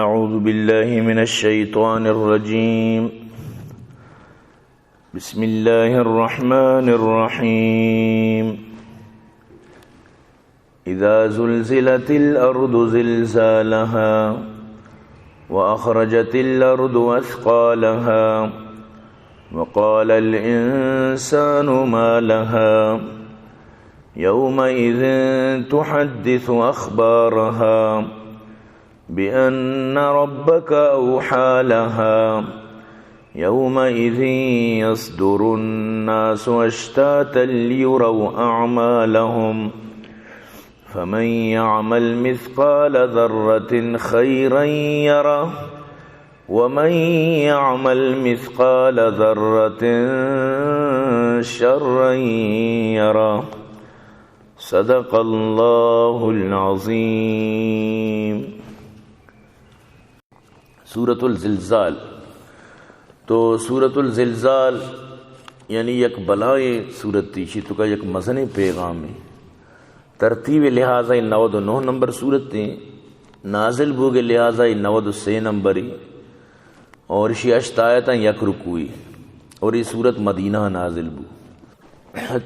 اعوذ باللہ من الشیطان الرجیم بسم اللہ الرحمن الرحیم اذا زلزلت الارض زلزالها واخرجت الارض اثقالها وقال الانسان ما لها يومئذ تحدث اخبارها بأن ربك أوحى لها يومئذ يصدر الناس أشتاتا ليروا أعمالهم فمن يعمل مثقال ذرة خيرا يره ومن يعمل مثقال ذرة شرا يره صدق اللہ العظیم۔ سورۃ الزلزال، تو سورۃ الزلزال یعنی یک بلائیں صورت تیشی تو کا یک مزن پیغام ہے۔ ترتیب لہٰذا 99 نمبر صورتیں، نازل بوگے لہٰذا 93 نمبری، اور اسی 8 آیتیں یک رکوئی، اور یہ صورت مدینہ نازل بو۔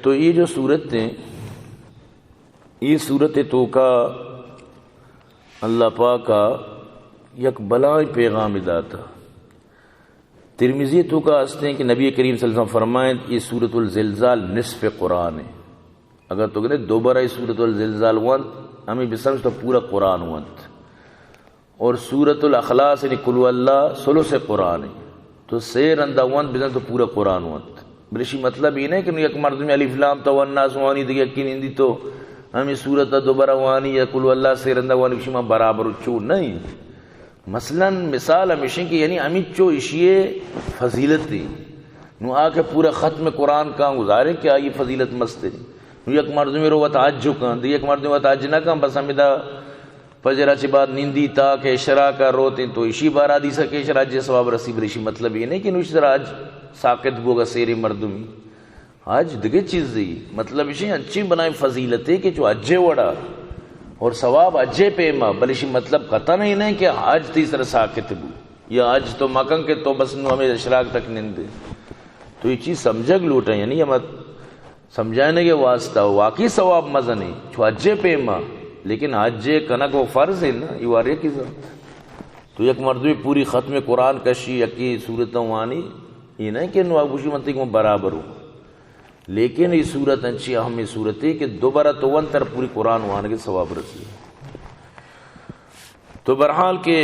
تو یہ جو صورتیں، یہ صورت تو کا اللہ پاک کا یک بلائی پیغام داتا۔ ترمذی تو کا ہستے ہیں کہ نبی کریم صلی اللہ علیہ وسلم فرمائیں یہ سورۃ الزلزال نصف قرآن ہے۔ اگر تو کہتے دوبارہ یہ سورۃ الزلزال وانت ہمیں بسمجھ تو پورا قرآن وانت، اور سورۃ الاخلاص یعنی قل اللہ ثلث قرآن ہے، تو سیر اندہ وانت بسمجھ تو پورا قرآن وانت۔ بلشی مطلب یہ نہیں کہ یک مرد میں الف لام تو والناس وانی دیکھ یقین اندی تو ہمیں صورت دوبارہ وانی یا قل اللہ سیر اندہ وانی بشیما برابر چو نہیں۔ مثلا مثال ہمیشہ کہ یعنی ہمیں چو اشیے فضیلت دی نو آ کے پورا ختم قرآن کا گزارے کیا یہ فضیلت مست ہے۔ نو یک مرد میں رو وتعجو کان دی، یک مرد میں وتعج نہ کان، بس ہمیں دا فجرہ چی بعد نیندی تا کہ اشرا کا روتے تو اسی بار آدھی سکے اشرا جے ثواب رسی برشی۔ مطلب یہ نہیں کہ نو اس طرح آج ساکت بوگا سیر مردمی، آج دگے چیز دی، مطلب اسی اچھی بنائیں فضیلت ہے کہ جو اجے وڑا اور ثواب اجے پیما، بلشی مطلب قطع نہیں کہ آج تیسرا ساکت بو یا آج تو مکن کے تو بس نو ہمیں اشراق تک نندے۔ تو یہ چیز سمجھگ لوٹا، یعنی ہم سمجھانے کے واسطہ واقعی ثواب مزہ نہیں جو اجے پیما، لیکن اجے کنک وہ فرض ہے نا، یہ وارے کی ذات۔ تو یک مردوی پوری ختم قرآن کشی یکی صورتوں وانی، یہ نہیں کہ نو ابوشی منتی کو برابر ہو، لیکن یہ صورت انچی اہمی صورت ہے کہ دوبارہ تو ونتر پوری قرآن وہاں کے ثواب رسی۔ تو برحال کہ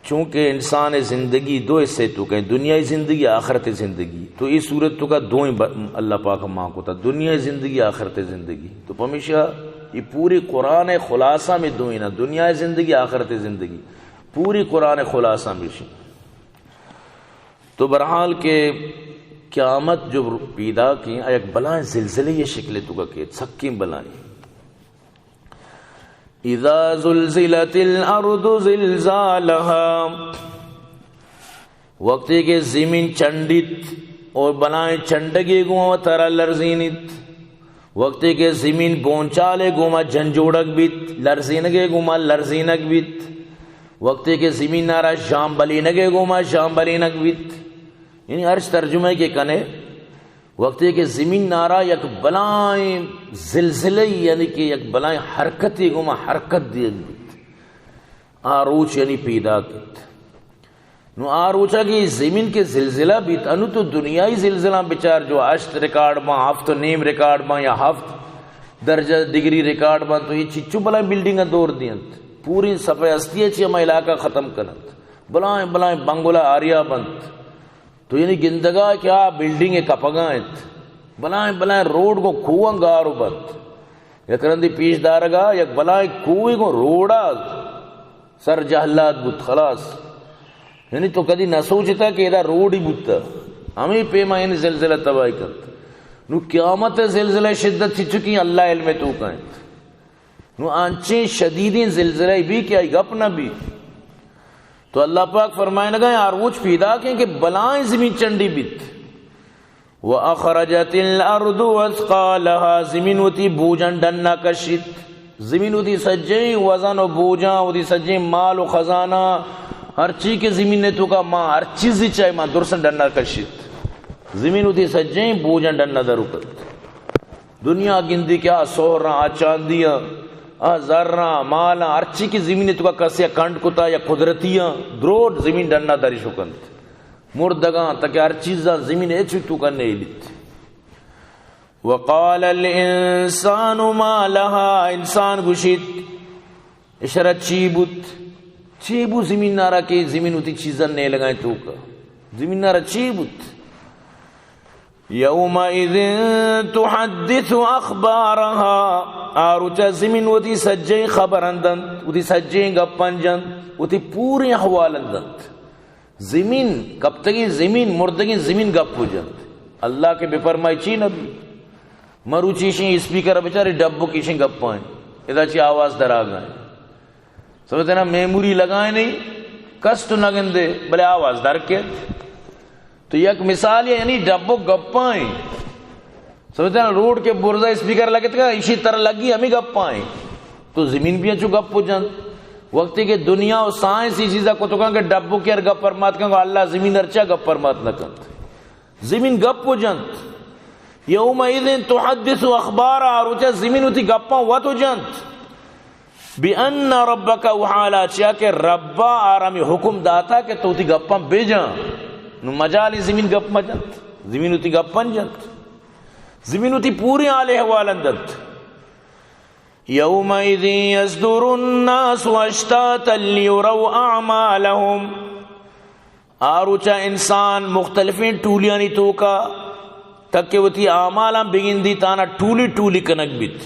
چونکہ انسان زندگی دو حصے تو کہیں، دنیای زندگی آخرت زندگی، تو یہ صورت تو کا دو ہی اللہ پاک ماں کو تھا، دنیای زندگی آخرت زندگی۔ تو ہمیشہ یہ پوری قرآن خلاصہ میں دو ہی نا، دنیای زندگی آخرت زندگی، پوری قرآن خلاصہ میں شی۔ تو برحال کہ قیامت جو پیدا کی ایک بلائیں زلزلے یہ شکلیں تو کا کہ سکیں بلائیں۔ اذا زلزلت الارض زلزالها، وقتی کہ زمین چنڈت اور بلائیں چنڈگی گوما ترا لرزینت، وقتی کہ زمین بونچالے گوما جھنجوڑک بیت، لرزینگے گوما لرزینک بیت، وقتی کہ زمین نارا شامبلینگے گوما شامبلینک بیت۔ یعنی عرش ترجمہ کے کنے وقتی کہ زمین نارا یک بلائیں زلزلے یعنی کہ یک بلائیں حرکتی گما حرکت دیت بیت، آروچ یعنی پیدا کت۔ نو آروچا کی زمین کے زلزلہ بیت، انو تو دنیای زلزلہ بچار جو 8 ریکارڈ ماں 7.5 ریکارڈ ماں یا 7 درجہ ڈگری ریکارڈ ماں، تو یہ چچو بلائیں بلڈنگاں دور دیت، پوری صفحہ ہستی چی ہمیں علاقہ ختم کنت، بلائیں بلائیں بنگلہ آریا بنت۔ تو یعنی گندگا کیا بلڈنگ کپگائت، بلائیں بلائیں روڈ کو کھوان گارو بند، یک رندی پیش دارگا یک بلائیں کوئی کو روڈا سر جہلات بود خلاص۔ یعنی تو کدی نہ سوچتا کہ ایدہ روڈ ہی بودتا، ہمیں پیما یعنی زلزلہ تباہی کرتا۔ نو قیامت زلزلہ شدت سی چکی اللہ علم تو کائنت، نو آنچیں شدیدیں زلزلہ بھی کیا گپ نہ بھی۔ تو اللہ پاک فرمائے لگا آروچ پیدا کہیں کہ بلائیں زمین چنڈی بیت، وَأَخْرَجَتِ الْأَرْضُ وَأَثْقَالَهَا، زمین ہوتی بوجن ڈننا کشت، زمین ہوتی سجیں وزن و بوجھاں ہوتی سجیں مال و خزانہ ہر چیز کے زمین نے تو کا ماں ہر چیز ہی چاہے ماں درسن ڈننا کشت زمین ہوتی سجیں بوجھاں ڈننا درکت دنیا گندی کیا سوہراں چاندیاں ذرہ مالا ہر چیز کی زمین تو کا کسیا کنڈ کتا یا قدرتیاں دروٹ زمین ڈننا داری شکند مردگاں تاکہ ہر چیز زمین ایچوی تو کا نہیں لیت وقال الانسان ما لها انسان گوشید اشارت چیبو زمین نارا کے زمین ہوتی چیزاں نہیں لگائیں تو کا زمین نارا چیبوت یومئذ تحدث اخبارها آروچا زمین ہوتی سجیں خبر اندن ہوتی سجیں گپن جن ہوتی پوری احوال اندن زمین کب تک زمین مردگی زمین گپ ہو جن اللہ کے بے فرمائی چی نبی مرو چیشیں اسپیکر بیچارے ڈبو کیشیں گپائیں ادا چی آواز درا گئیں سمجھتے نا میموری لگائیں نہیں کس تو نگن دے بلے آواز در کے تو یک مثال ہے یعنی ڈبو گپائیں سمجھتے نا روڈ کے برزہ اسپیکر لگے تھا اسی طرح لگی ہمیں گپائیں تو زمین بھی اچھو گپ ہو جان وقتی کہ دنیا و سائنس ہی چیزہ کو تو کہاں کہ ڈبو کی ار گپ پرمات کہاں کہ اللہ زمین ارچا گپ پرمات نہ کہاں زمین گپ ہو جان یومئذ تحدث اخبارا روچا زمین ہوتی گپاں و تو جانت بِأَنَّ رَبَّكَ وحالا چاہ کہ ربا آرامی حکم داتا کہ تو ہوتی گپاں بے جان نو مجالی زمین گپ مجانت زمین ہوتی گپاں جانت زمین ہوتی پوری آلے حوال اندت یومئذ یصدر الناس اشتاتا لیروا اعمالهم آروچا انسان مختلفین ٹولیانی تو کا تک کہ وہ تی آمالاں بگن دی تانا ٹولی ٹولی کنک بیت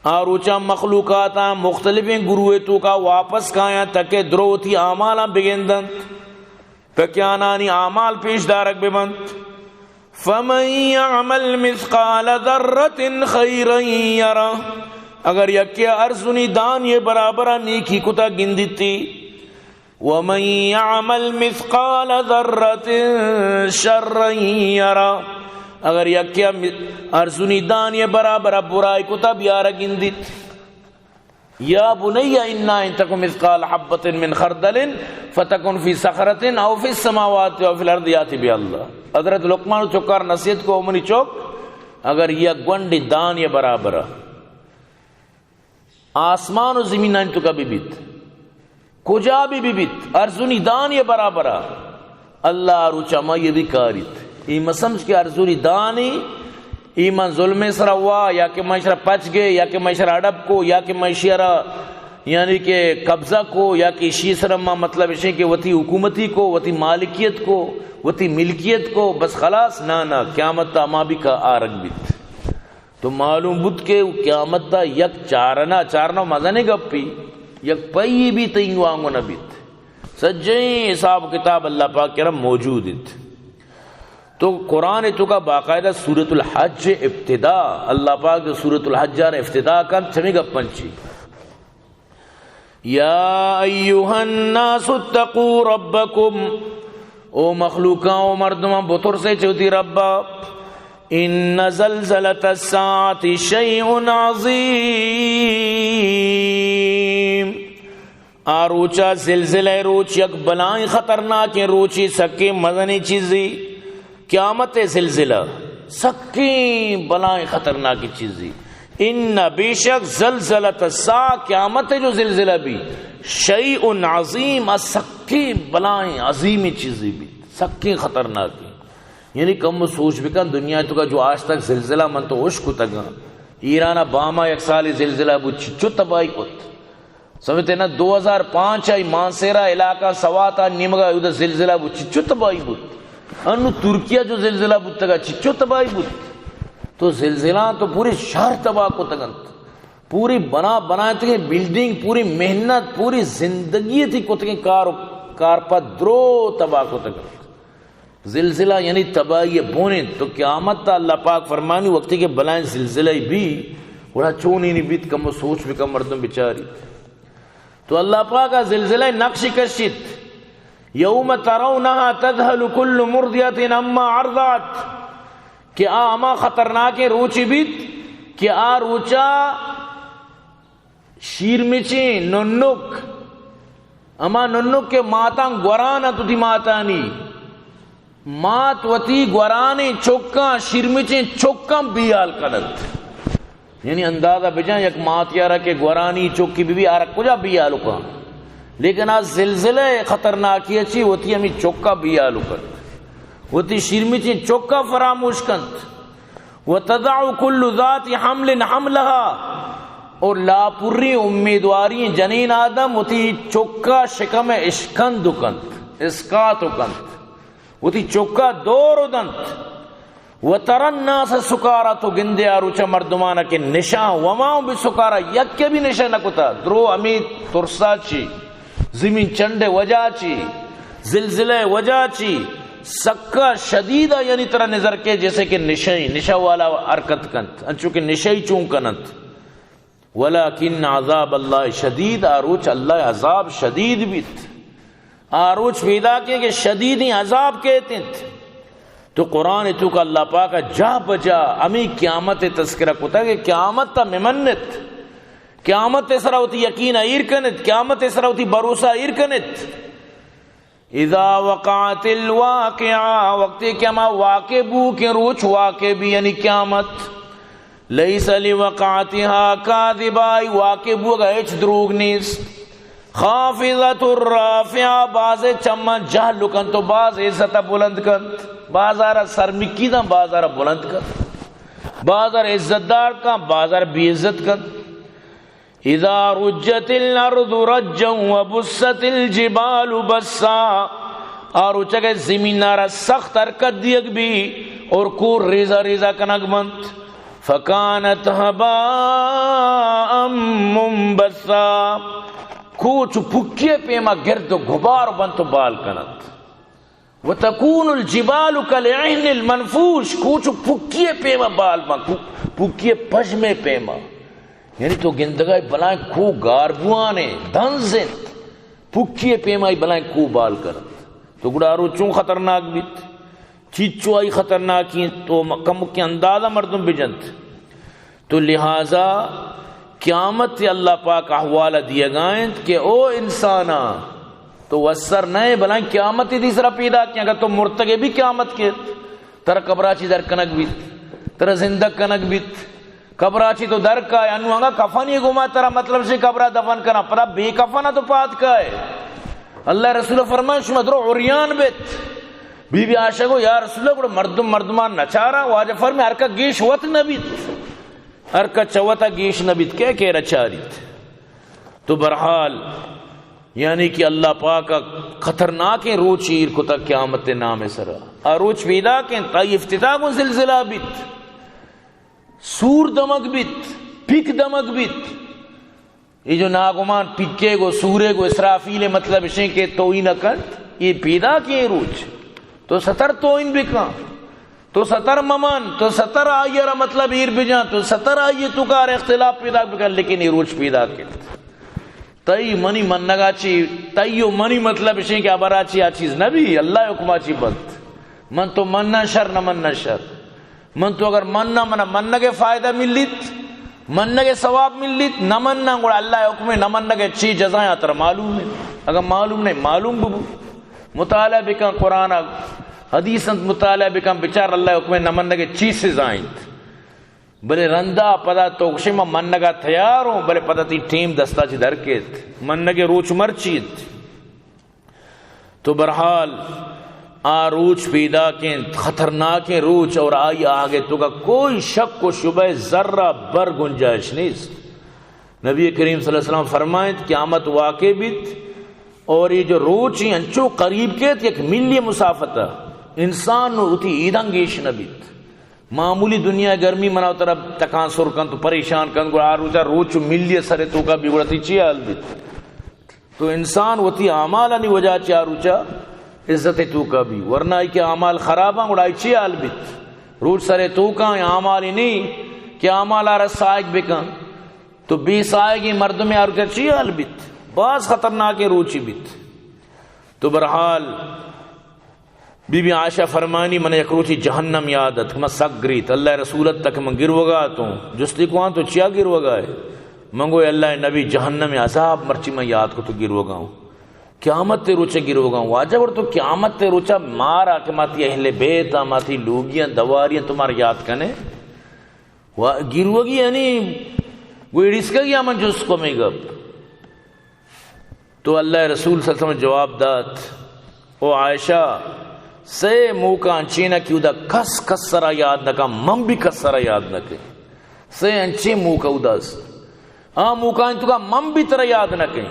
آروچا مخلوقاتا مختلفیں گروہ تو کا واپس کھایا تک کہ درو تی آمالاں بگن دن پکیانانی آمال پیش دارک ببند فَمَنْ يَعْمَلْ مِثْقَالَ ذَرَّةٍ خَيْرًا يَرَهُ اگر یکیا ارزنی دان یہ برابرہ نیکی کتا گندتی وَمَنْ يَعْمَلْ مِثْقَالَ ذَرَّةٍ شَرًّا يَرَهُ اگر یکیا ارزنی دان یہ برابرہ برائی کتا بیارہ گندت یا بنی انا ان تکن مثقال حبۃ من خردل فتکن فی صخرۃ او فی السماوات او فی الارض یاتی بی اللہ حضرت لقمان چوکار نصیحت کو امنی چوک اگر یہ گونڈی دان یہ برابر آسمان و زمین ان تو کا بھی بیت کجا بھی بیت ارزنی دان یہ برابر اللہ روچما یہ بھی کاریت ایمہ سمجھ کے ارزنی دانی ایمان ظلم سرا ہوا یا کہ معاشرہ پچ گئے یا کہ معاشرہ اڑب کو یا کہ معاشرہ یعنی کہ قبضہ کو یا کہ اسی سرما مطلب اسے کہ وتی حکومتی کو وتی مالکیت کو وتی ملکیت کو بس خلاص نہ قیامت تا ما بھی کا آرگ بیت تو معلوم بود کہ قیامت تا یک چارنا مزہ نہیں گپی یک پئی بھی تین وانگو نبیت سجیں حساب کتاب اللہ پاک کرم موجود ہے تو قرآن تو کا باقاعدہ سورۃ الحج ابتدا اللہ پاک سورۃ الحج نے افتدا کا چھمی گپ پنچی یا ایھا الناس اتقوا ربکم او مخلوقاں او مردماں بطور سے چوتی ربا ان زلزلۃ الساعۃ شیء عظیم آروچا زلزلہ روچ یک بلائیں خطرناک روچی سکے مزنی چیزی قیامت زلزلہ سکی بلائیں خطرناکی چیزی ان بے شک زلزلۃ الساعہ قیامت جو زلزلہ بھی شیء عظیم سکی بلائیں عظیمی چیزی بھی سکی خطرناکی یعنی کم سوچ بکن دنیا تو کا جو آج تک زلزلہ من تو عشق تگا ایرانہ باما یک سالی زلزلہ بو چچو تباہی کت سمجھتے نا 2005 آئی مانسیرہ علاقہ سواتا نیمگا ادھا زلزلہ بو چچو تباہی بود انو ترکیہ جو زلزلہ بود تگا چچو تباہی بود تو زلزلہ تو پوری شہر تباہ کو تگنت پوری بنا تگے بلڈنگ پوری محنت پوری زندگی تھی کو تگے کار پا درو تباہ کو تگنت زلزلہ یعنی تباہی بونے تو قیامت تا اللہ پاک فرمانی وقتی کے بلائیں زلزلہ بھی بڑا چونی نہیں بیت کم سوچ بکم مردم بچاری تو اللہ پاک کا زلزلہ نقش کشت یوم ترونہا تذہل کل مرضیت اما عرضات کہ آما خطرناک روچی بیت کہ روچا شیر مچیں ننک اما ننک کے ماتاں گورانا تو تی ماتانی مات وتی گورانے چوکاں شیر مچیں چوکاں بیال کنت یعنی اندازہ بجائیں یک مات یارا کے گورانی چوکی بھی آرک کجا بیالو کن لیکن آج زلزلہ خطرناکی اچھی ہوتی ہمیں چوکا بیالو کنت ہوتی شیر مچیں چوکا فراموش کنت وَتَدَعُ كُلُّ ذَاتِ حَمْلٍ حَمْلَهَا اور لاپوری امیدواری جنین آدم ہوتی چوکا شکم اشکند کنت اسکات کنت ہوتی چوکا دور دنت وَتَرَى النَّاسَ سُكَارَ تو گندے آروچا مردمانہ کے نشان وماؤں بھی سکارا یک کے بھی نشان نکتا درو امید ترسا چی زمین چنڈے وجہ چی زلزلے وجہ چی سکا شدیدہ یعنی طرح نظر کے جیسے کہ نشہ والا حرکت کنت چونکہ نشہی چون کنت ولیکن عذاب اللہ شدید آروچ اللہ عذاب شدید بیت آروچ پیدا کہ شدید ہی عذاب کہتے ہیں تو قرآن تو کا اللہ پاک جا بجا امی قیامت تذکرہ کتا کہ قیامت تا ممنت قیامت سرا ہوتی یقین ایر کنت قیامت سرا ہوتی بروسہ ایر کنت اذا وقعت الواقعہ وقت قیامت واقع بو کے روچ واقع بھی یعنی قیامت لیس لوقعتها کاذبائی واقع بو گا اچ دروگ نیس خافضت الرافعہ باز چمن جہل لکن تو باز عزت بلند کنت بازار سرمکی دا بازار بلند کنت بازار عزت دار کا بازار بی عزت کنت اذا رجت الارض رجا وبست الجبال بسا اور اچھے زمین نارا سخت حرکت دیگ بھی اور کور ریزا ریزا کنک بند فکانت ہباء منبثا کوچ پھکیے پیما گرد و غبار بند تو بال کنت وتکون الجبال کالعہن المنفوش کوچ پھکیے پیما بال بند پھکیے پجمے پیما یعنی تو گندگائی بلائیں کو گاربوانے دنزن پھکیے پیمائی بلائیں کو بال کرت تو گڑارو چون خطرناک بیت چیچو آئی خطرناکی تو کم کے اندازہ مردم بجنت تو لہذا قیامت اللہ پاک احوالہ دیا گائیں کہ او انسانا تو وسر نئے بلائیں قیامت دیسرا پیدا کیا اگر تو مرتگے بھی قیامت کے تر قبراچی در کنک بیت تر زندگ کنک بیت قبراچی تو در کا ہے انو آنگا کفنی گما ترا مطلب سے قبرہ دفن کرنا پرا بے کفنہ تو پات کا ہے اللہ رسول فرمان شما درو عریان بیت بی بی عائشہ کو یا رسول اللہ مردمان نچارا واجہ فرمی ہرکا گیش وط نبیت ہرکا چوتا گیش نبیت کہہ رچاریت تو برحال یعنی کہ اللہ پاک خطرناک روچ ایر کو تک قیامت نام سرا روچ پیدا کہ تائی افتتاح کو زلزلہ بیت سور دمک بیت پک دمک بیت یہ جو ناگمان پکے گو سورے گو اسرافیل مطلب اشیں کے توئی نہ کرت یہ پیدا کیے روچ تو ستر توئین بکا تو ستر ممان تو ستر آئیے را مطلب ایر بجان تو ستر آئیے تو کار اختلاف پیدا بکا لیکن یہ روچ پیدا کرت تئی منی منگا چی تئیو منی مطلب اشیں کے ابرا چی آ چیز نبی اللہ حکمہ چی بند من تو مننا شر نہ مننا شر من تو اگر مننا مننا کے فائدہ ملیت مننا کے ثواب ملیت نہ مننا گوڑا اللہ حکم نہ مننا کے چی جزائیں آتر معلوم ہے اگر معلوم نہیں معلوم ببو مطالعہ بکن قرآن حدیث مطالعہ بکن بچار اللہ حکم نہ مننا کے چی سزائیں بلے رندہ پدا تو شما مننا کا تیار ہوں بلے پدا تی ٹیم دستا چی درکیت مننا کے روچ مرچیت تو برحال روچ پیدا کے خطرناک روچ اور آئی آگے تو کا کوئی شک و شبہ ذرہ بر گنجائش نہیں نبی کریم صلی اللہ علیہ وسلم فرمائیں قیامت واقع بیت اور یہ جو روچ ہی انچو قریب کے ایک ملی مسافتہ انسان ہوتی ایدنگیش نبیت معمولی دنیا گرمی مناو طرف تکان سر کن تو پریشان کن گو آروچا روچ ملی سرے تو کا بگڑتی چی حال بیت تو انسان ہوتی اعمالہ نہیں وجہ چی آروچا عزت تو کا بھی ورنہ کہ اعمال خراب ہیں اڑائی چی حال بیت روچ سرے تو کا اعمال ہی نہیں کہ اعمال آرہ سائق بکن تو بی سائقی مردم میں آروچا چی حال بیت بعض خطرناک روچی بیت تو برحال بی بی عائشہ فرمانی من یک روچی جہنم یادت میں سک گریت اللہ رسولت تک من گر وگا تو جسلی کو تو چیا گر وگا ہے منگو اللہ نبی جہنم عذاب مرچی میں یاد کو تو گرو گاؤں قیامت تے روچے گرو گاؤں واجب اور تو قیامت تے روچا مارا کہ ماتی اہل بیت ماتی لوگیاں دواریاں تمہارا یاد کنے گرو گی یعنی وہ اڑس کا گیا من جو اس کو میں گپ تو اللہ رسول صلی اللہ علیہ وسلم جواب دات او عائشہ سے موقع انچینا کیوں دا کس سرا یاد نکا من بھی کس سرا یاد نکے سے انچی موقع اداس موقع انتو کا من بھی ترہ یاد نکے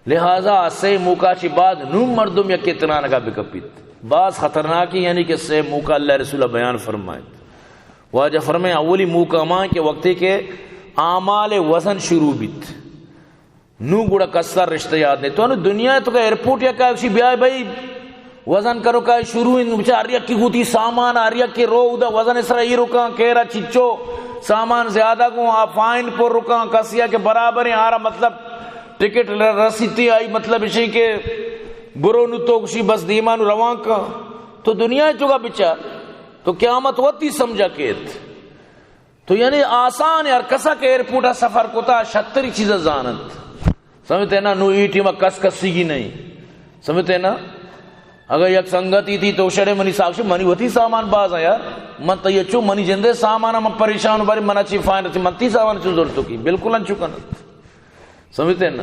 لہذا سے موقع چی بعد نوم مردم یا کتنا نکا بکپیت بعض خطرناکی یعنی کہ سے موقع اللہ رسول بیان فرمائے واجہ فرمائے اولی موقع ماں کے وقتی کے اعمال وزن شروع بیت نو گوڑا کسر رشتہ یاد نہیں تو انو دنیا تو کا ایرپورٹ یا کہا اسی بیائی بھائی وزن کرو کا شروع آریا کی گوتی سامان آریا کی رو دا وزن اس رہی رکا کہرا چچو سامان زیادہ کو آپ فائن پر رکا کسیا کے برابر ہیں آرہ مطلب ٹکٹ رسیتی آئی مطلب اسی کے برو نو تو کسی بس دیمان روان کا تو دنیا چکا بچا تو قیامت ہوتی سمجھا کہت تو یعنی آسان ہے اور کسا کے ایرپورٹا سفر کو تا 76 چیزیں زانت سمجھتے نا نو ایٹی میں کس کسی کی نہیں سمجھتے نا اگر یک سنگتی تھی تو شڑے منی ساکشی منی ہوتی سامان باز ہے یار من تو یہ چو منی جندے سامانا من پریشان باری منا چی فائن رہتی منتی سامان چو ضرورتو کی بالکل ان چکا نا سمجھتے نا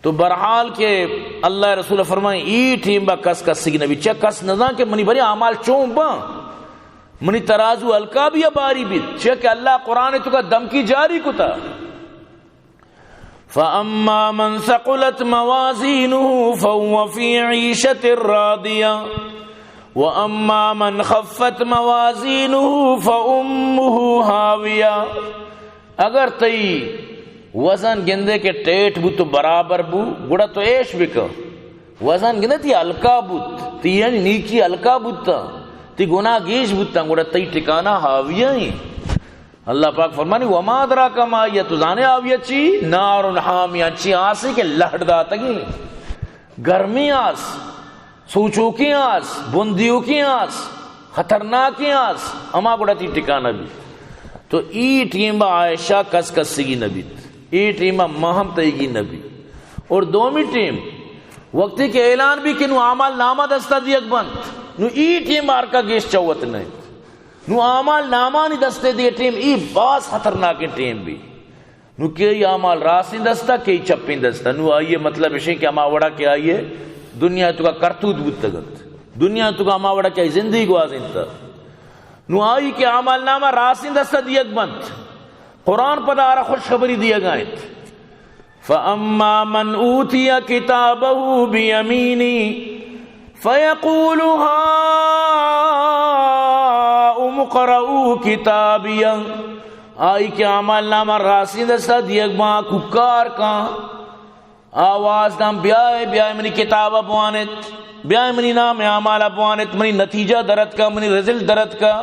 تو برحال کے اللہ رسول فرمائیں ایٹی میں کس کسی کی نبی چک کس نظام کے منی بری عمال چون با منی ترازو الکا بھی باری بھی چک اللہ قرآن تو کا دم کی جاری کتا فَأَمَّا مَنْ ثَقُلَتْ مَوَازِينُهُ فَهُوَ فِي عِيشَةٍ رَاضِيَةٍ وَأَمَّا مَنْ خَفَّتْ مَوَازِينُهُ فَأُمُّهُ هَاوِيَةٌ اگر تئی وزن گندے کے ٹیٹ بو تو برابر بو گوڑا تو ایش بکا وزن گندے تی ہلکا بوت تی یعنی نیکی ہلکا بوتا تی گناہ گیش بوتا گوڑا تی ٹکانا ہاویہ ہی اللہ پاک فرمانی وما ادراک ما یہ تو زانے آویہ چی نار حامیہ چی آسی کے لہڑ داتا گی گرمی آس سوچو کی آس بندیوں کی آس خطرناکی آس اما گوڑا تی ٹکانا بھی تو ای ٹیم با عائشہ کس کسی کی نبی ای ٹیم با مہم تیگی نبی اور دومی ٹیم وقتی کے اعلان بھی کہ نو عمال نامہ دستا دیگ بند نو ای ٹیم بار کا گیش چوت نہیں نو عمال نامانی دستے دیئے ٹیم ای باز خطرناکی ٹیم بھی نو کئی عمال راسی دستا کئی چپین دستا نو آئیے مطلب اشیں کہ اما وڑا کیا آئیے دنیا تو کا کرتوت بودتا گت دنیا تو کا اما وڑا کیا زندگی کو آزین تا نو آئی کہ عمال نامہ راسی دستا دیگ بند قرآن پر آرہ خوشخبری دیا گائیت فَأَمَّا مَنْ أُوتِيَ كِتَابَهُ بِيَمِينِهِ فَيَقُولُ هَاؤُمُ اقْرَءُوا كِتَابِيَهْ آئی کہ عمل نامہ راسی دستا دیگ ماں ککار کان آواز دام بیائے منی کتاب بوانت بیائے منی نام عمل بوانت منی نتیجہ درد کا منی رزل درد کا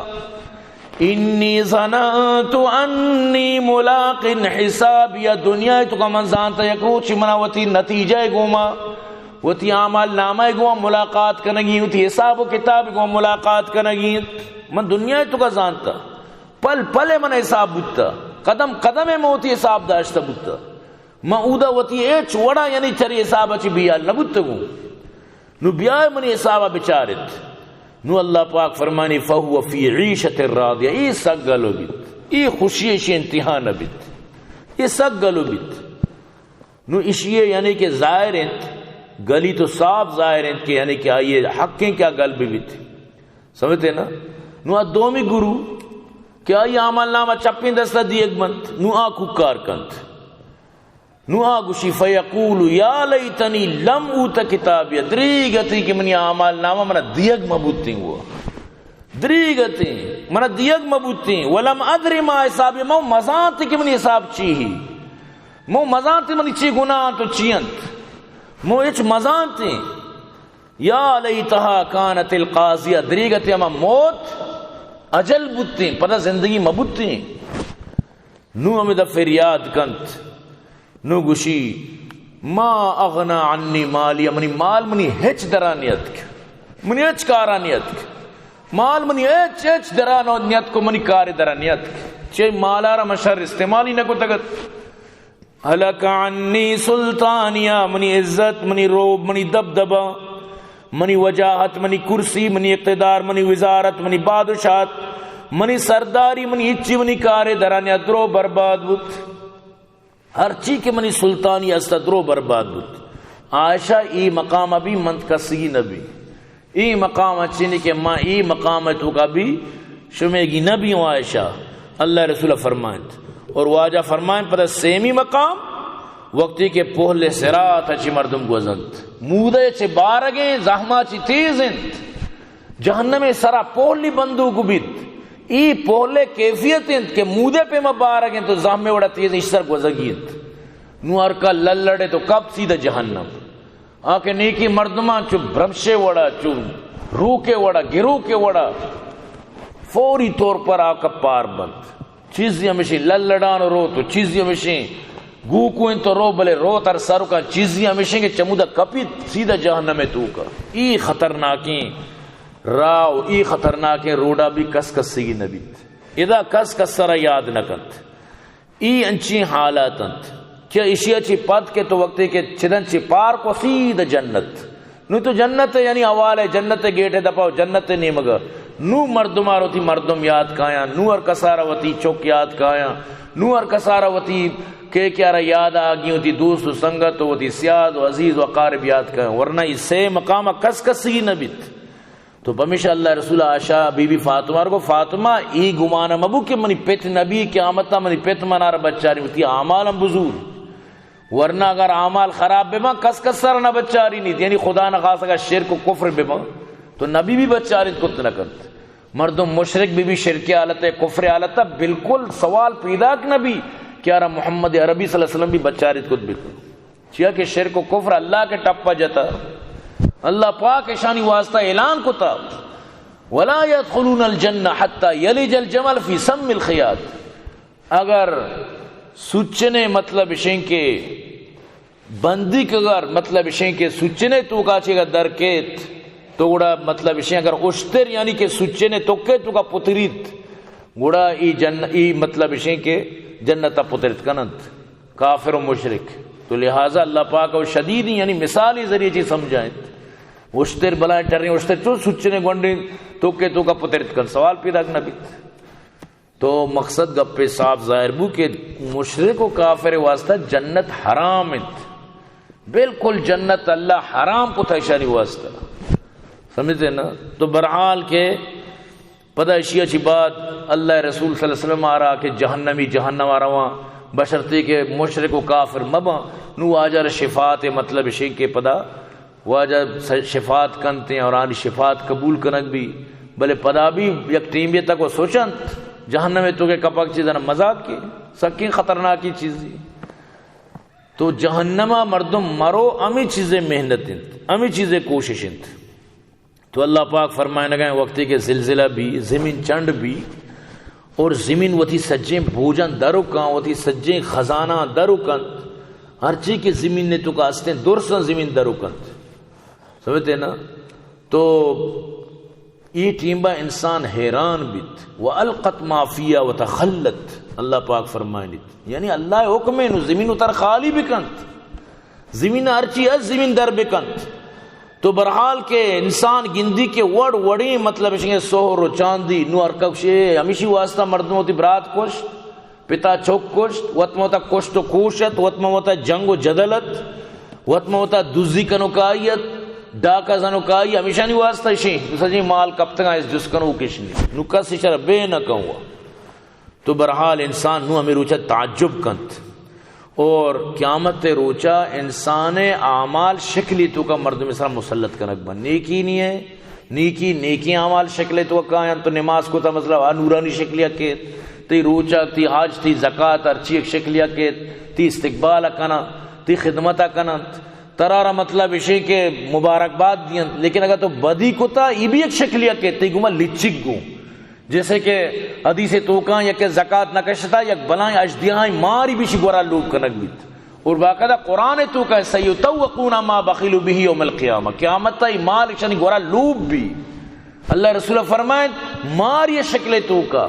انی ظننت انی ملاق حسابی دنیا تو کا من زانتا یکو چی مناوتی نتیجہ گوما وتی عمل نامہ گو ملاقات کنگی وتی حساب و کتاب گو ملاقات کنگی من دنیا تو کا جانتا پل پل من حساب بوتا قدم قدم میں وتی حساب داشتا بوتا من اودا وتی ایچ وڑا یعنی چری حساب اچھی بیال نبوتا گو نو بیائے منی حساب بچارت نو اللہ پاک فرمانی فہو فی عیشت راضیہ ای سگ گلو بیت ای خوشی اشی انتہان بیت ای سگ گلو بیت نو اشیئے یعنی کہ ظاہر انت گلی تو صاف ظاہر ہیں کہ یعنی کہ آئیے حقیں کیا گل بھی تھی سمجھتے نا نو آ دومی گرو کہ آئی عمل نامہ چپین دستا دی ایک بند نو آ ککار کند نو آ گوشی فیقولو یا لیتنی لم اوتا کتابی دریگتی کہ منی عمل نامہ منا دیگ مبوتی ہوا دریگتی منا دیگ مبوتی ولم ادری ما حسابی مو مزانتی کہ منی حساب چی ہی مو مزانتی منی چی گناہ تو چینت مو اچ مزان تھی یا لیتہا کانت القاضیہ دریگتی اما موت اجل بودتی پتہ زندگی مبودتی نو امی دفر یاد کنت نو گوشی ما اغنا عنی مالی منی مال منی ہچ درانیت منی ہچ کارانیت مال منی ہچ درانیت کو منی کار درانیت چے مالارا مشہر استعمالی نکو تگت ہلک عنی سلطانیہ، منی عزت، منی روب، منی دبدبہ، منی وجاہت، منی کرسی، منی اقتدار، منی وزارت، منی بادشاہت، منی سرداری، منی اچی، منی کارے درانی ادرو برباد بود. ہر چی کے منی سلطانی است ادرو برباد بود. عائشہ ای مقام ابھی منت کسی نبی، ای مقام اچینی کہ ماں ای مقام تو کا بھی شمیگی نبی ہوں. عائشہ اللہ رسول فرمائیں اور واجہ فرمائیں پتہ سیمی مقام وقتی کے پہلے سرات اچھی مردم گوزند مودے چے بارگیں زحمہ چی تیزند جہنم سرا پہلی بندوق بید ای پہلے کیفیت اند کہ مودے پہ مبارگیں تو زحمہ وڑا تیز اشتر گوزگیند نوار کا للڑے تو کب سیدھا جہنم آکے نیکی مردمان چو برمشے وڑا چو روکے وڑا گرو کے وڑا فوری طور پر آکا پار بند چیزی ہمیشہ للڑان رو تو چیزی ہمیشہ گو کو ان تو رو بلے رو تر سارو کا چیزی ہمیشہ کے چمودہ کپی سیدھا جہنم میں تو کا ای خطرناکیں راو ای خطرناکیں روڈا بھی کس کس سیگی نبیت ادا کس کس سرا یاد نکنت ای انچی حالاتند کیا اشیا چی پد کے تو وقتی کے چدن چی پار کو سیدھا جنت نو تو جنت یعنی حوال ہے جنت گیٹ ہے دپاو جنت نہیں مگا نو مردمار ہوتی مردم یاد کایا نو اور کسارا وتی چوک یاد کایا نو اور کسارا وتی کہ کیا رہا یاد آگی ہوتی دوست و سنگت ہوتی سیاد و عزیز و قارب یاد کایا ورنہ اس سے مقام کس کسی نبیت. تو بمیشہ اللہ رسول عائشہ بی بی فاطمہ کو فاطمہ ای گمانا مبو کہ منی پیت نبی قیامتا منی پیت منار بچاری ہوتی اعمالم بزور ورنہ اگر اعمال خراب بما کس کس سر نہ بچاری نہیں یعنی خدا نہ خاص اگر شرک و کفر بما تو نبی بھی بچاری کت نہ کرت مردم مشرک بھی شرک حالت ہے کفر حالت ہے بالکل سوال پیدا کہ نبی کیا رہا محمد عربی صلی اللہ علیہ وسلم بھی بچاری کت بالکل چیا کہ شرک و کفر اللہ کے ٹپا جتا اللہ پاک شانی واسطہ اعلان کتا ولا يدخلون الجنہ حتی یلج الجمل فی سم الخیاط اگر سوچنے مطلب شیں کے بندی کے اگر مطلب شیں کے سوچنے تو کا چے گا درکیت تو گوڑا مطلب شیں اگر اشتر یعنی کہ سوچنے تو کے تو کا پتریت گوڑا ای مطلب شیں کے جنتا پتریت کنند کافر و مشرک تو لہٰذا اللہ پاک و شدید یعنی مثالی ذریعے چیز سمجھائیں اشتر بلائیں ٹر رہے ہیں اشتر تو سوچنے گونڈیں تو کے تو کا پتریت کن سوال پیدا کرنا بھی تو مقصد گپے صاحب ظاہر بو کہ مشرک و کافر واسطہ جنت حرام ہے بالکل جنت اللہ حرام کو تھا اشاری واسطہ سمجھتے نا. تو برحال کے پتہ اشیاء چی بات اللہ رسول صلی اللہ علیہ وسلم آ رہا کہ جہنمی جہنم آ رہا بشرطی کے مشرک و کافر مبا نو آجر شفاعت مطلب اشی کے پدا واجہ شفاعت کنتے ہیں اور آنی شفاعت قبول کنک بھی بلے پدا بھی یک ٹیمیت تک وہ سوچنت جہنم میں تو کہ کپک چیزیں مذاق کی سکی خطرناکی چیزی تو جہنمہ مردم مرو امی چیزیں محنت امی چیزیں کوشش تو اللہ پاک فرمائے لگائیں وقتی کے زلزلہ بھی زمین چنڈ بھی اور زمین وتی سجیں بوجن درکاں وتی سجیں خزانہ درکن ہر چیز کی زمین نے تو کاستے درسن زمین درکن سمجھتے نا. تو یہ ٹیمبا انسان حیران بیت وَأَلْقَتْ مَا فِيهَا وَتَخَلَّتْ اللہ پاک فرمائے یعنی اللہ حکم ہے زمین اتر خالی بکنت زمین ہرچی از زمین در بکنت. تو برحال کے انسان گندی کے وڑ وڑی مطلب اشنگے سوہر و چاندی نو ارکوشے ہمیشی واسطہ مردم ہوتی برات کشت پتا چوک کشت وطمہ ہوتا کشت و کوشت وطمہ ہوتا جنگ و جدلت وطمہ ہوتا دوزی کنوکائیت ڈاکہ زنوکائی ہمیشہ نہیں واسطہ شیں سجی مال کب تک آئیس جس کنو کشنی نو کسی شرح بے نہ کہوا. تو برحال انسان نو ہمیں روچہ تعجب کنت اور قیامت روچہ انسان اعمال شکلی تو کا مردم اسرا مسلط کنک بن نیکی نہیں ہے نیکی اعمال شکلی تو کا تو نماز کو تا مطلب نورانی شکلیہ کے تی روچہ تی حاج تی زکاة ارچی ایک شکلیہ کے تی استقبال کنا تی خدمت کنا ترارا مطلب اسی کے مبارکباد دیا لیکن اگر تو بدی کو تا یہ بھی ایک شکلیہ کہتے گو میں لچک گو جیسے کہ حدیث توکاں یا کہ زکاة نکشتا یا بلائیں اجدیائیں ماری بھی شگورا لوگ کنک بیت اور باقاعدہ قرآن تو کہ سیطوقون ما بخلوا به یوم القیامہ قیامت تا مال شانی گورا لوب بھی اللہ رسول فرمائیں مار یہ شکل تو کا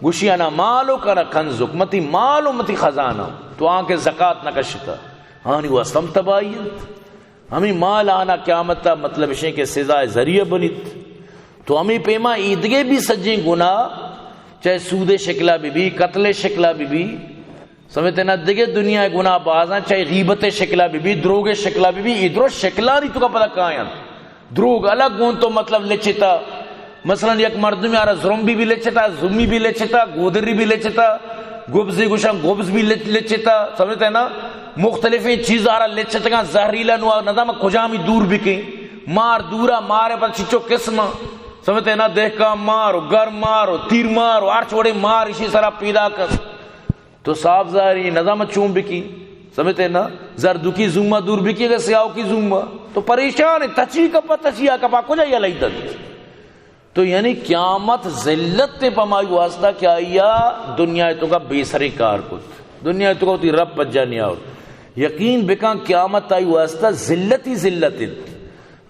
گوشیانا مالو کا کنزک متی مالو متی خزانہ تو آنکھ زکات نہ کشتا آنی واسطم تباہیت ہمیں مال آنا قیامت مطلب شے کے سزا ذریعہ بنیت تو ہمیں پیما عیدگے بھی سجیں گناہ چاہے سود شکلہ بھی قتل شکلہ بھی سمجھتے نا دیکھے دنیا گناہ بازاں چاہے غیبت شکلہ بھی دروگ شکلہ بھی ادھر شکلہ نہیں تو کا پتہ کہاں ہے دروگ الگ گون تو مطلب لچتا مثلا یک مردم یارا زرمبی بھی لچتا زمی بھی لچتا گودری بھی لچتا گبزی گوشا گبز بھی لچتا سمجھتے نا مختلف چیز آرہ لچتا زہریلا نوا نظام کجامی دور بکیں مار دورا مارے پر چچو قسم سمجھتے نا دیکھ کا مارو گر مارو تیر مارو آر چھوڑے مار اسی طرح پیدا کر تو صاف ظاہری نظام چون بکی سمجھتے نا زردو کی زومہ دور بکی اگر سیاہو کی زومہ تو پریشان ہے تچی کپا تچیا کپا کجا یا لئی دل تو یعنی قیامت ذلت تے پمائی واسطہ کیا یا دنیا تو کا بے سرے کار کت دنیا تو کا ہوتی رب پجا نہیں آؤ یقین بکان قیامت آئی واسطہ ذلت ہی ذلت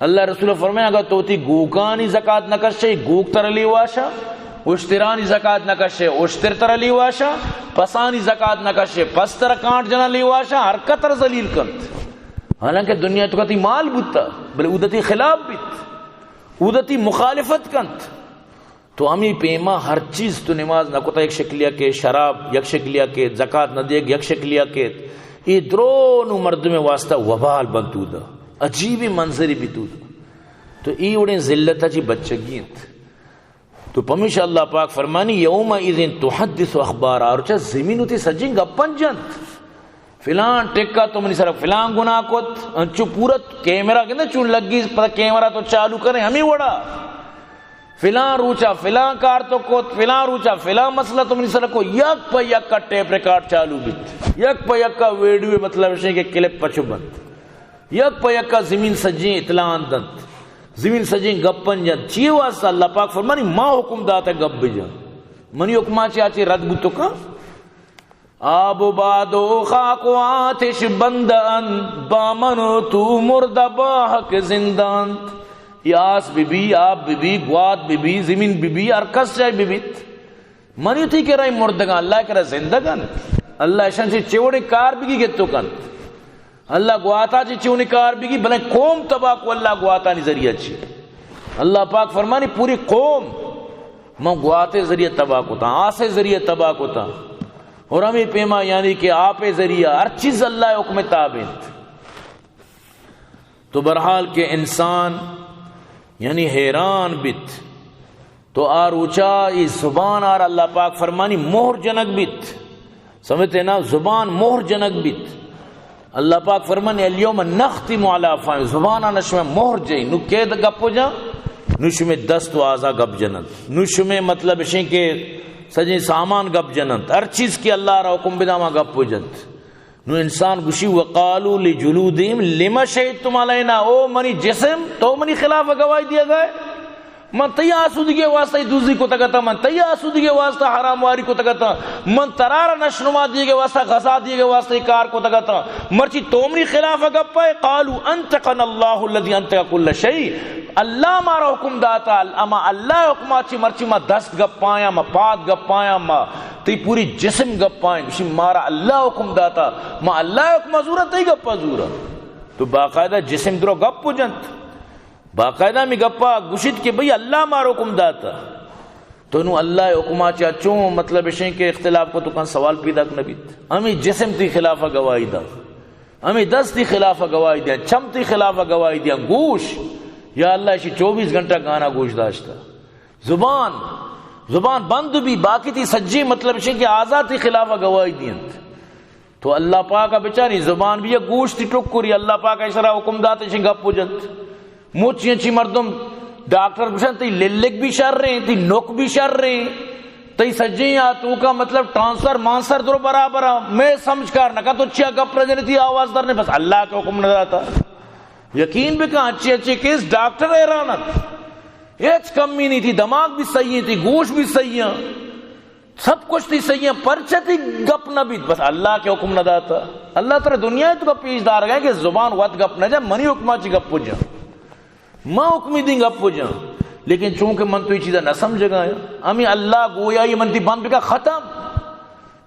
اللہ رسول فرمائے اگر تو تی گوکانی زکاة نکشے گوک تر لی واشا اشترانی زکاة نکشے اشتر تر لی واشا پسانی زکاة نکشے پس تر کانٹ جنا لی واشا حرکت تر ذلیل کنت حالانکہ دنیا تو کہتی مال بودتا بلے ادتی خلاف بیت ادتی مخالفت کنت تو ہمیں پیما ہر چیز تو نماز نہ کتا ایک شکلیہ کے شراب یک شکلیہ کے زکاة نہ دے یک شکلیہ کے یہ درون مرد میں واسطہ وبال بنتو دا عجیبی منظری بھی تو تو ای اڑیں ذلت جی بچگیت تو پمیشہ اللہ پاک فرمانی یوم اذن تحدث اخبار اور چاہ زمین ہوتی سجیں گپن جنت فلان ٹکا تو منی صرف فلان گناہ کت انچو پورت کیمرہ کہتے چون لگی پتہ کیمرہ تو چالو کریں ہمیں وڑا فلان روچا فلان کار تو کت فلان روچا فلان مسئلہ تو منی صرف کو یک پا یک کا ٹیپ ریکارڈ چالو بیت یک پا یک کا ویڈیو مطلب ہے کہ کلپ پچو بند یک پا یک کا زمین سجیں اطلاع دند زمین سجیں گپن جن چیئے واسطہ اللہ پاک فرمانی ماں حکم داتا ہے گپ بجن منی حکمہ چاہتے رد بتو کا آب و باد و خاک و آتش بندان بامن تو مرد باحق زندان یاس بی بی آب بی بی گواد بی بی زمین بی بی ارکس جائے بی بیت منی تھی کہ رہی مردگان اللہ کہ رہا زندگان اللہ اشان سے چوڑے کار بگی گتو کن اللہ گواتا چی چونی کار بگی بلے قوم تباہ کو اللہ گواتا نی ذریعہ چی اللہ پاک فرمانی پوری قوم میں گواتے ذریعہ تباہ کو تا آسے ذریعہ تباہ کو تا اور ہمیں پیما یعنی کہ آپ ذریعہ ہر چیز اللہ حکم تابعت تو برحال کے انسان یعنی حیران بیت تو آروچا یہ زبان آر اللہ پاک فرمانی مہر جنک بیت سمجھتے نا زبان مہر جنک بیت اللہ پاک فرمانی الیوم نختم علی افواہہم زبانہ نشمہ مہر جئی نو کید گپ جا نشمہ دست و آزا گپ جنت نشمہ مطلب شیں کہ سجیں سامان گپ جنت ہر چیز کی اللہ را حکم بداما گپ جنت نو انسان گوشی وقالو لجلودہم لما شہدتم علینا او منی جسم تو منی خلاف گواہی دیا گئے من تیا آسودگی واسطہ دوزی کو تکتا من تیا آسودگی واسطہ حرام واری کو تکتا من ترار نشنما دیے گے واسطہ غزا دیے گے واسطہ کار کو تکتا مرچی تومری خلاف گپ پائے قالو انتقن اللہ الذی انتق کل شیء اللہ مارا حکم داتا اما اللہ حکم چی مرچی ما دست گپ پایا ما پاد گپ پایا ما تی پوری جسم گپ پائیں گوشی مارا اللہ حکم داتا ما اللہ حکم زورا تی گپ زورا تو باقاعدہ جسم درو گپ جنت باقاعدہ میں گپا گشت کہ بھئی اللہ مار حکم داتا تو انہوں اللہ حکمہ چاچوں مطلب اشیں کہ اختلاف کو تو کان سوال پیدا کنبیت ہمیں جسم تی خلافہ گواہی دا ہمیں دست تی خلافہ گواہی دیا چم تی خلافہ گواہی دیا گوش یا اللہ اسی 24 گھنٹہ گانا گوش داشتا زبان بند بھی باقی تی سجی مطلب اشیں کہ آزاد تی خلافہ گواہی دیا تو اللہ پاکا بچاری زبان بھی گوش تی ٹکری اللہ پاکا اس طرح حکم داتا اشیں گپ جنت موچی اچھی مردم ڈاکٹر پوچھن تی للک بھی شر رہے تی نوک بھی شر رہے تی سجیں تو کا مطلب ٹرانسفر مانسر درو برابر میں سمجھ کر نہ تو چیا گپ رجنے تی آواز درنے بس اللہ کا حکم نہ داتا یقین بھی کہاں اچھی کیس ڈاکٹر حیرانت ایچ کمی نہیں تھی دماغ بھی صحیح تھی گوش بھی صحیح سب کچھ تھی صحیح پرچہ تھی گپ نہ بھی بس اللہ کے حکم نہ داتا اللہ تعالی دنیا تو کا پیش دار گئے کہ زبان وقت گپ نہ جائے منی حکمہ چی گپ پوچھا ماں حکمی دیں گا پو جاں لیکن چونکہ من تو یہ چیزیں نہ سمجھ گا ہمیں اللہ گویا یہ من تی بند بکا ختم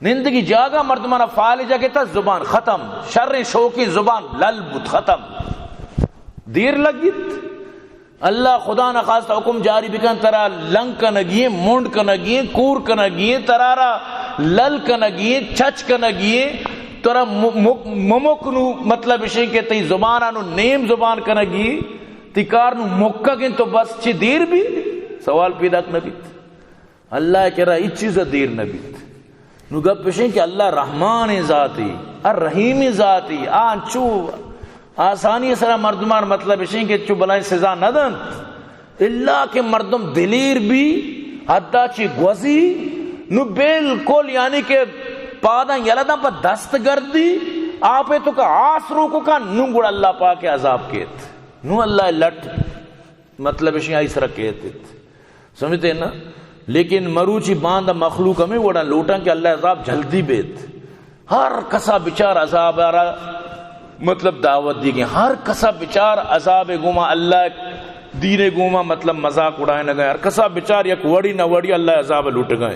نندگی جاگا مردمانہ فالجہ کہتا زبان ختم، شر شوکی زبان لل بت ختم، دیر لگیت اللہ خدا نخواستہ حکم جاری بکن ترا لنگ کنگیے، مونڈ کنگیے، کور کنگیے، ترارا لل کنگیے، چچ کنگیے، ترا ممکنو مطلب اشیں کہ تی زبانانو نیم زبان کنگیے تی کارنو مکہ گن تو بس چی دیر بھی سوال پیدا نبیت اللہ کہہ رہا اس چیز دیر نبیت نو گپ پشیں کہ اللہ رحمان ذاتی الرحیم ذاتی آنچو آسانی سرا مردمان مطلب اشیں کہ چو بلائیں سزا ندن اللہ کے مردم دلیر بھی حدہ چی گوزی نو بالکل یعنی کہ پاداں یلداں پا دست گردی آپے تو کا آسرو کو کا نو گوڑ اللہ پاک عذاب کیت نو اللہ لٹ مطلب اشیں آئی سرا کیت سمجھتے ہیں نا لیکن مروچی باندھ مخلوق ہمیں وڑا لوٹاں کہ اللہ عذاب جلدی بیت ہر کسا بچار عذاب آرہا مطلب دعوت دی گئی ہر کسا بچار عذاب گوما اللہ دین گوما مطلب مذاق اڑائے نہ گئے ہر کسا بچار یک وڑی نہ وڑی اللہ عذاب لوٹ گئے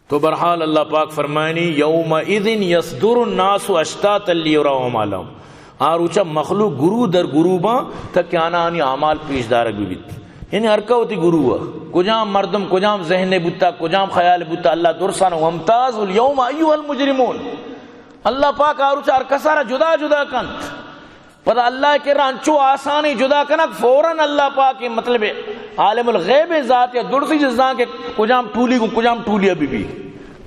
تو برحال اللہ پاک فرمائنی یومئذ یصدر الناس اشتاتا لیروا اعمالهم آروچا مخلوق گرو در گروباں تک کیانا آنی اعمال پیش دارک بھی بیت یعنی ہرکا ہوتی گرو ہوا کجام مردم کجام ذہن بوتا کجام خیال بوتا اللہ درسان وامتاز اليوم ایوہ المجرمون اللہ پاک آروچا ہرکا سارا جدا جدا کنت پتہ اللہ کے رانچو آسانی جدا کنک فوراً اللہ پاک مطلب عالم الغیب ذات یا درسی جزان کے کجام ٹولی کو کجام ٹولی ابھی بھی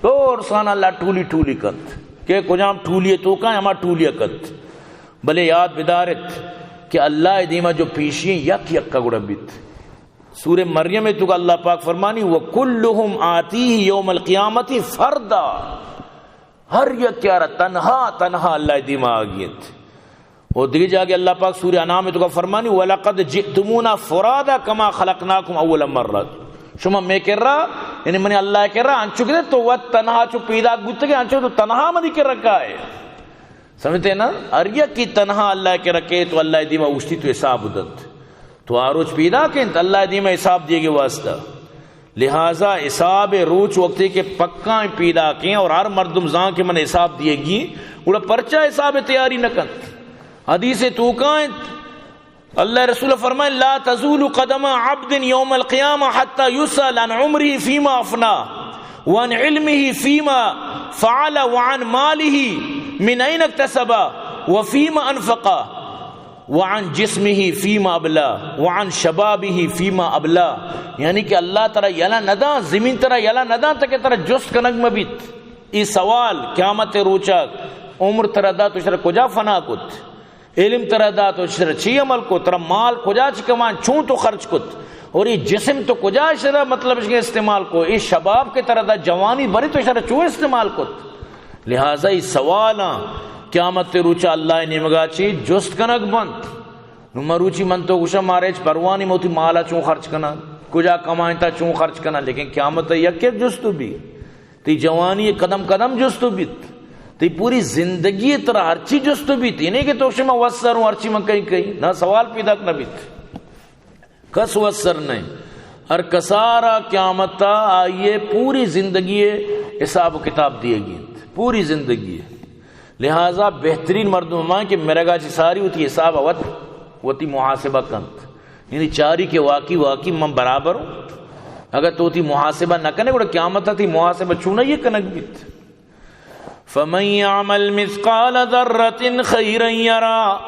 تو ارسان اللہ ٹولی ٹولی کنت کہ کجام ٹولی تو کائیں ہما ٹولی کنت بلے یاد بدارت کہ اللہ دیما جو پیشی یک یک کا گڑا بیت سورہ مریم میں تو اللہ پاک فرمانی وَكُلُّهُمْ آتِيهِ يَوْمَ الْقِيَامَةِ فَرْدًا ہر یک کیا رہا تنہا تنہا اللہ دیما آگیت اور دیکھ جاگے اللہ پاک سورہ انعام میں تو فرمانی وَلَقَدْ جِئْتُمُونَا فُرَادًا كَمَا خَلَقْنَاكُمْ أَوَّلَ مَرَّةٍ شما میں کہہ رہا یعنی منی اللہ کہہ رہا انچو کہتے تو وہ تنہا چو پیدا گوتے گے انچو تو تنہا منی کہہ رکھا ہے سمجھتے ہیں نا اریا کی تنہا اللہ کے رکھے تو اللہ دیما اوشتی تو حساب دت تو آروچ پیدا کن تو اللہ دیما حساب دیے گے واسطہ لہٰذا حساب روچ وقتی کے پکاں پیدا کیں اور ہر مردم زان کے من حساب دیے گی اڑا پرچہ حساب تیاری نہ کن حدیث تو کائیں اللہ رسول فرمائے لا تزول قدم عبد یوم القیامہ حتی یسأل عن عمره فیما افنا وعن علمه فیما فعل وعن ماله من این اکتسب وفیما انفق وعن جسمه فیما ابلا وعن شبابه فیما ابلا یعنی کہ اللہ تعالی یلا ندا زمین ترا یلا ندا تک ترا جست کنگ مبیت ای سوال قیامت روچا عمر ترا دا تو شر کجا فنا کت علم ترا دا تو شر چی عمل کو ترا مال کجا چی کمان چون تو خرچ کت اور یہ جسم تو کجا شر مطلب اس کے استعمال کو اس شباب کے طرح دا جوانی بری تو شر چون استعمال کت لہٰذا یہ سوالاں قیامت روچا اللہ نے مگا چی جست کنک بند نمہ روچی من تو گوشا مارے پروانی موتی مالا چون خرچ کنا کجا کمائنتا چون خرچ کنا لیکن قیامت یک یک جستو بھی تی جوانی قدم قدم جستو بیت تی پوری زندگی طرح ہر چی جستو بیت یہ نہیں کہ تو شما وسر ہوں ہر چی من کہیں کہیں نہ سوال پیدا نہ بیت کس وسر نہیں ہر کسارا قیامت آئیے پوری زندگی حساب و کتاب دیے گی پوری زندگی لہٰذا بہترین مردمان کہ میرا گا چی ساری ہوتی حساب وتی محاسبہ کنت یعنی چاری کے واقعی من برابر ہوں اگر تو تی محاسبہ نہ کنے گوڑا قیامت تی محاسبہ چونا یہ کنک بیت فَمَنْ يَعْمَلْ مِثْقَالَ ذَرَّةٍ خَيْرًا يَرَى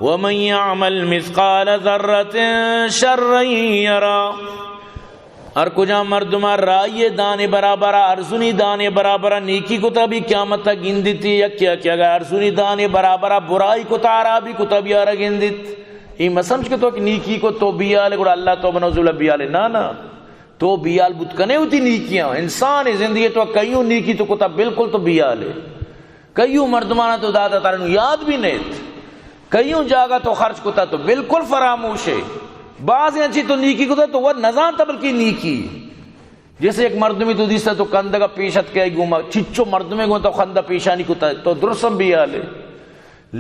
وَمَنْ يَعْمَلْ مِثْقَالَ ذَرَّةٍ شَرًّا يَرَى ہر کجا مردمہ رائے دانے برابرہ ارزنی دانے برابرہ نیکی کو تبھی قیامت گندتی یا کیا کیا گیا ارزنی دانے برابرہ برائی کو تارا بھی کو تبھی آرہ گندت یہ مسمج کے تو کہ نیکی کو تو بیالے گوڑا اللہ تو بنوزولہ بیالے نا تو بیال بتکنے ہوتی نیکیاں انسان زندگی تو کئیوں نیکی تو کتا بالکل تو بیالے کئیوں مردمانہ تو دادا تارنو یاد بھی نیت کئیوں جاگا تو خرچ کتا تو بالکل فراموش ہے بعض انچی تو نیکی کتا تو وہ نظام تا بلکی نیکی جیسے ایک مردمی تو دیستا تو کندگا پیشت کیا گوما چچو مردمی گوما تو خندہ پیشانی کتا تو درسم بیالے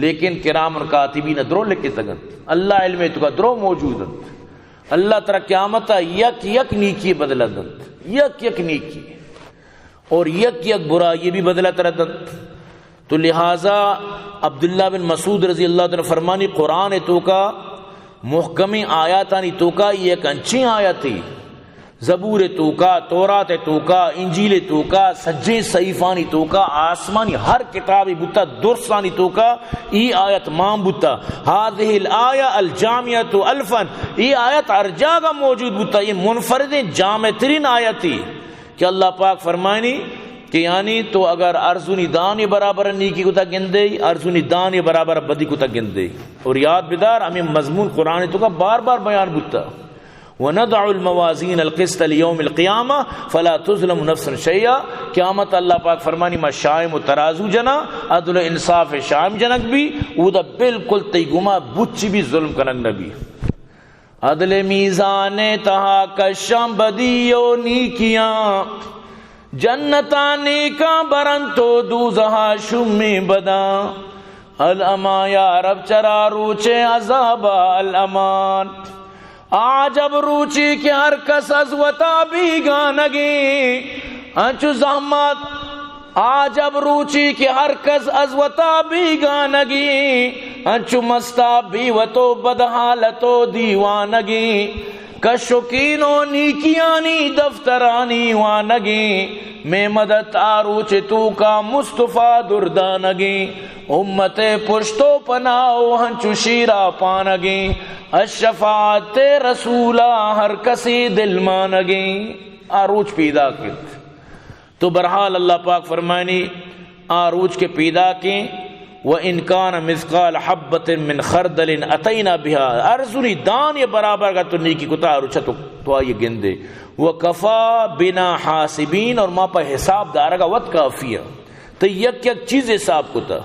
لیکن کرام کاتبین درو لکے تگن اللہ علم تو کا درو موجود ہے اللہ ترہ قیامت یک یک نیکی بدل دند یک یک نیکی اور یک یک برا یہ بھی بدلہ تردد. تو لہٰذا عبداللہ بن مسعود رضی اللہ عنہ فرمانی قرآن تو کا محکمی آیاتانی تو کا یہ ایک انچی آیاتی، زبور تو کا، تورات تو کا، انجیل تو کا، سجے صحیفانی تو کا، آسمانی ہر کتابی بتا درسانی تو کا ای آیت مام بتا. هذه الآیہ الجامعۃ الفن، یہ آیت ہر جگہ موجود بتا، یہ منفرد جامع ترین آیتی کہ اللہ پاک فرمائنی کہ یعنی تو اگر ارزونی دانی برابر نیکی کو تا گندے، ارزونی دانی برابر بدی کو تا گندے. اور یاد بدار ہمیں مضمون قرآن تو کا بار بار بیان بتا. وَنَضَعُ الْمَوَازِينَ الْقِسْطَ لِيَوْمِ الْقِيَامَةِ فَلَا تُظْلَمُ نَفْسٌ شَيْئًا. قیامت اللہ پاک فرمانی ما شائم و ترازو جنا عدل و انصاف شائم جنک بھی او دا بالکل تیگما بچی بھی ظلم کنک نبی. عدل میزان تہا کشم بدی و نیکیاں، جنتا نیکاں برن تو دوزہا شم بدا. الاما یا رب چرا روچے عذاب الامان، آجب روچی کہ ہر کس از وطا بھی گانگی انچو زحمت، آجب روچی کہ ہر کس از وطا بھی گانگی انچو مستا بھی وطو بدحالتو دیوانگی. کشکینو نیکیانی دفترانی وانگی، میں مدد آروچ تو کا مصطفیٰ دردانگی. امت پشتو پناو ہنچو شیرہ پانگی، الشفاعت رسولہ ہر کسی دل مانگی. آروچ پیدا کرت تو برحال اللہ پاک فرمائنی آروچ کے پیدا کی. وَإِنْ كَانَ مِثْقَالَ حَبَّةٍ مِّنْ خَرْدَلٍ أَتَيْنَا بِهَا، ارزونی دان یہ برابر کا تو نیکی کو آروچا تو آئیے گندے. وَكَفَى بِنَا حَاسِبِينَ، اور ماں پا حساب دارا کا وقت کافی ہے تو یک یک چیز حساب کو تا.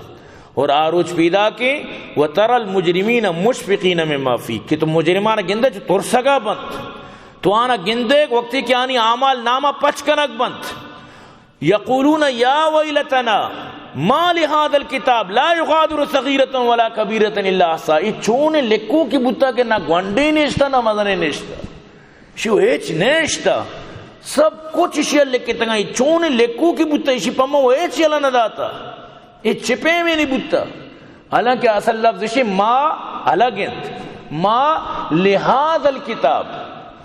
اور آروچ پیدا کی وَتَرَى الْمُجْرِمِينَ مُشْفِقِينَ مِمَّا فِيهِ، کہ تو مجرمان گندے جو ترسگا بند تو آنا گندے وقتی کہ آنی اعمال نامہ پچکنک بند. یقولون یا ویلتنا ما لهذا الكتاب لا يغادر صغیرۃ ولا کبیرۃ الا احصاها. چون لکو کی بوتا کہ نہ گونڈے نشتا نہ مدنے نشتا، شو ہیچ نشتا، سب کچھ شیل لکھے تنگائی. چون لکو کی بوتا اسی پمو ہیچ یلا نہ داتا، یہ چپے میں نہیں بوتا. حالانکہ اصل لفظ اسی ما الگند، ما لهذا الكتاب،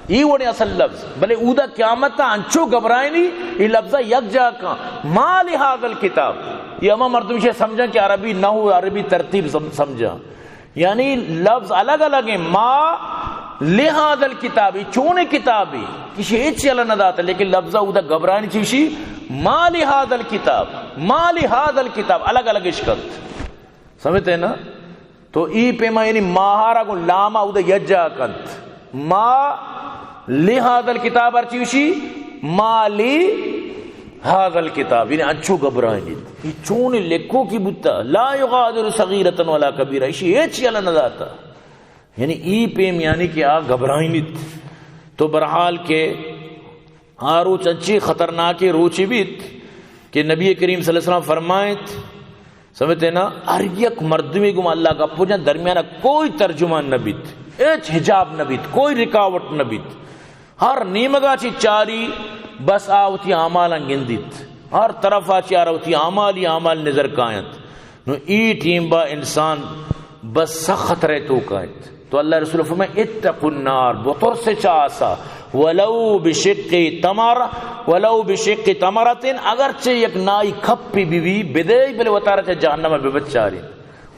یہ وڑی اصل لفظ. بلے اودا قیامت تا انچو گھبرائے نہیں، یہ لفظہ یک جا کا ما لهذا الكتاب. یہ اما مردم سے سمجھا کہ عربی نحو عربی ترتیب سمجھا، یعنی لفظ الگ الگ ہیں. ما لهذا الكتاب چون کتابی کسی ایچ چلا نہ داتا، لیکن لفظہ اودا گھبرائے چیشی ما لهذا الكتاب، ما لهذا الكتاب الگ الگ اشکلت سمجھتے ہیں نا. تو ای پیما یعنی ماہارا کو لاما اودا یجا کنت، ما لهذا الكتاب ارچیوشی ما لی هذا الكتاب، یعنی اچھو گھبرائیں یہ چون لکھو کی بتا لا یغادر صغیرۃ ولا کبیرہ، اسی ایچ یلا نہ داتا، یعنی ای پیم یعنی کہ آ گھبرائیں نیت. تو برحال کے آروچ اچھی خطرناکی روچی بیت کہ نبی کریم صلی اللہ علیہ وسلم فرمائت سمجھتے نا ہر یک مردمی گم اللہ کا پوجا درمیانہ کوئی ترجمان نہ بیت، ایچ حجاب نہ بیت، کوئی رکاوٹ نہ بیت. ہر نیمگا چی چاری بس آوتی اعمالا گندیت، ہر طرف آچی آروتی اعمال نظر کائنت. نو ای ٹیم با انسان بس سخت رہ تو کائنت. تو اللہ رسول فرمائے اتقوا النار بطر سے چاسا ولو بشق تمر، ولو بشق تمرت، اگرچہ یک نائی کھپی بیوی بدے بلے وطارہ چا جہنم بے بچاری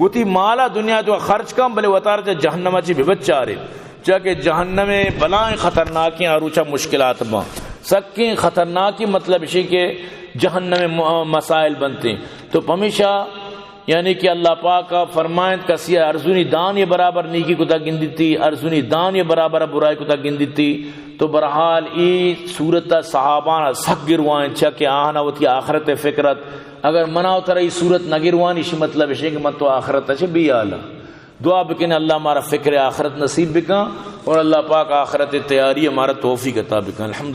وتی مالا دنیا تو خرچ کم بلے وطارہ چا جہنم چی بے بچاری. چاکہ جہنم بلائیں خطرناکی آروچا مشکلات با سکیں خطرناکی مطلب اسی کہ جہنم مسائل بنتے. تو ہمیشہ یعنی کہ اللہ پاک کا فرمائند کسی ارزونی دان یہ برابر نیکی کو تا گندی تھی، ارزونی دان یہ برابر برائی کو تا گندی تھی. تو برحال ای صورت صحابان سک گروائیں چاکہ آنا ہوتی آخرت فکرت. اگر مناو ترہ ای صورت نہ گروانی اسی مطلب اسی کہ من تو آخرت اچھے بھی آلہ. دعا بکن اللہ ہمارا فکر آخرت نصیب بکن اور اللہ پاک آخرت تیاری ہمارا توفیق عطا بکن. الحمد